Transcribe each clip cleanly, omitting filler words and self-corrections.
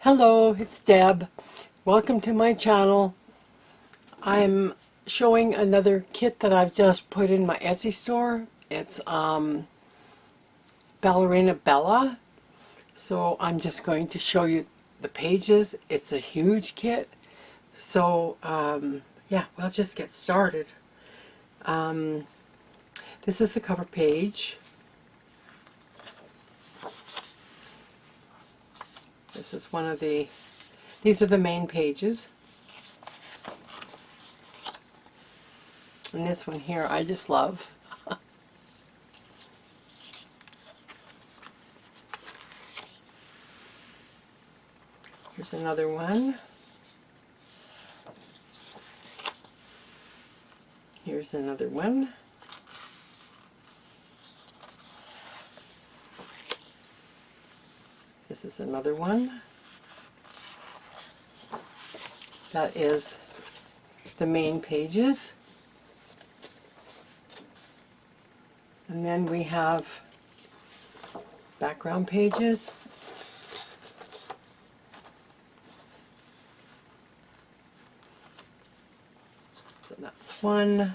Hello, it's Deb. Welcome to my channel. I'm showing another kit that I've just put in my Etsy store. It's Ballerina Bella. So I'm just going to show you the pages. It's a huge kit. So yeah, we'll just get started. This is the cover page. This is one of these are the main pages. And this one here I just love. Here's another one. Here's another one. This is another one. That is the main pages. And then we have background pages. So that's one.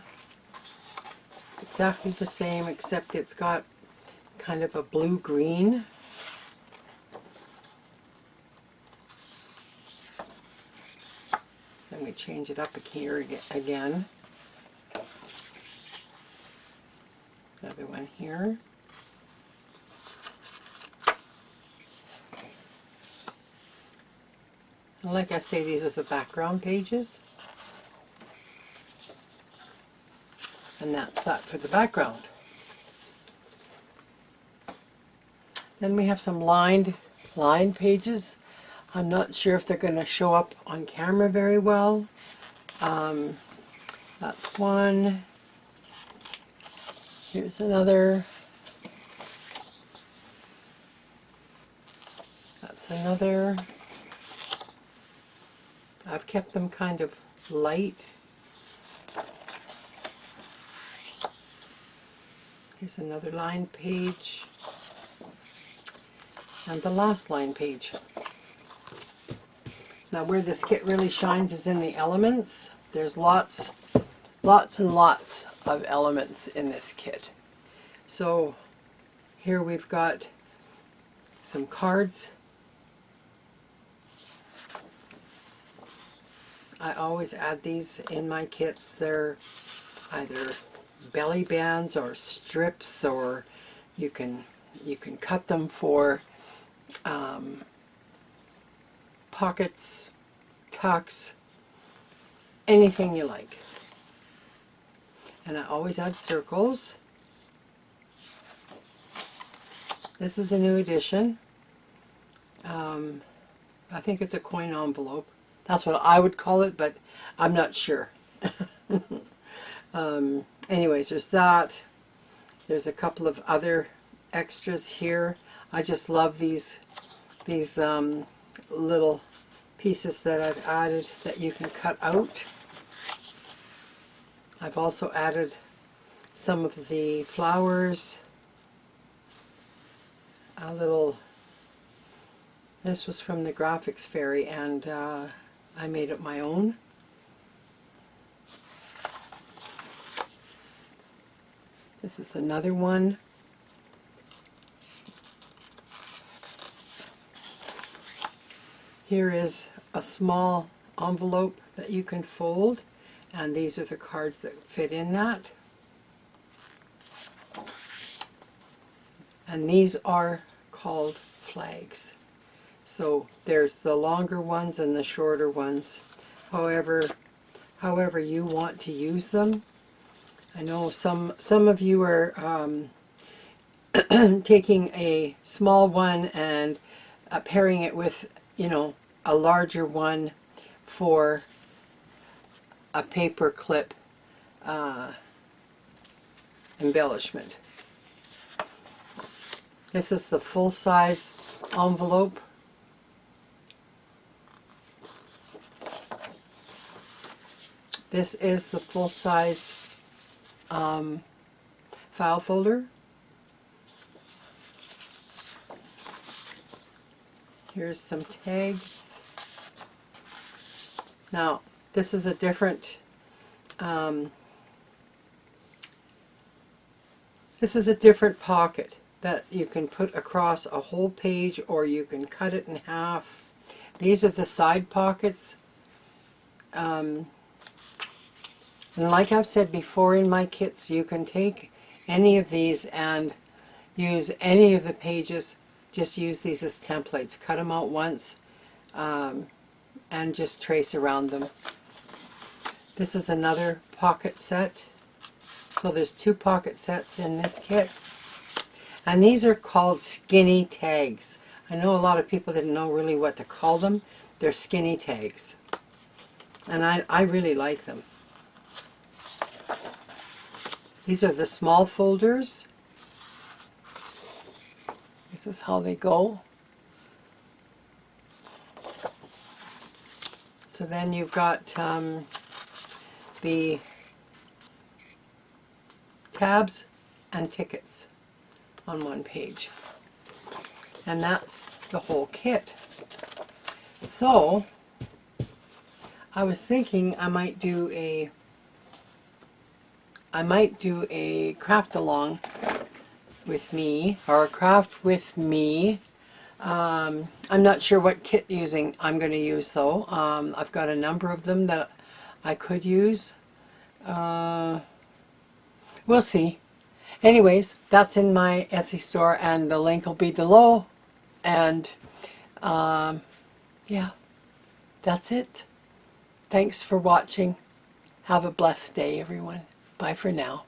It's exactly the same except it's got kind of a blue-green. Then we change it up here again. Another one here. And like I say, these are the background pages. And that's that for the background. Then we have some lined pages. I'm not sure if they're going to show up on camera very well. That's one. Here's another. That's another. I've kept them kind of light. Here's another line page. And the last line page. Now where this kit really shines is in the elements. There's lots and lots of elements in this kit. So here we've got some cards. I always add these in my kits. They're either belly bands or strips, or you can cut them for pockets, tucks, anything you like. And I always add circles. This is a new edition. I think it's a coin envelope. That's what I would call it, but I'm not sure. Anyways, there's that. There's a couple of other extras here. I just love these little pieces that I've added that you can cut out. I've also added some of the flowers. A little, this was from the Graphics Fairy, and I made it my own. This is another one. Here is a small envelope that you can fold, and these are the cards that fit in that. And these are called flags. So there's the longer ones and the shorter ones. However you want to use them. I know some of you are taking a small one and pairing it with, you know, a larger one for a paper clip embellishment. This is the full-size envelope. This is the full-size file folder. Here's some tags. Now, this is a different pocket that you can put across a whole page, or you can cut it in half. These are the side pockets. And like I've said before in my kits, you can take any of these and use any of the pages. Just use these as templates. Cut them out once and just trace around them. This is another pocket set. So there's 2 pocket sets in this kit. And these are called skinny tags. I know a lot of people didn't know really what to call them. They're skinny tags. And I really like them. These are the small folders. This is how they go. So then you've got the tabs and tickets on one page. And that's the whole kit. So I was thinking I might do a craft along with me, or a craft with me. I'm not sure what kit I'm going to use though. I've got a number of them that I could use. We'll see. Anyways, that's in my Etsy store, and the link will be below. And yeah, that's it. Thanks for watching. Have a blessed day, everyone. Bye for now.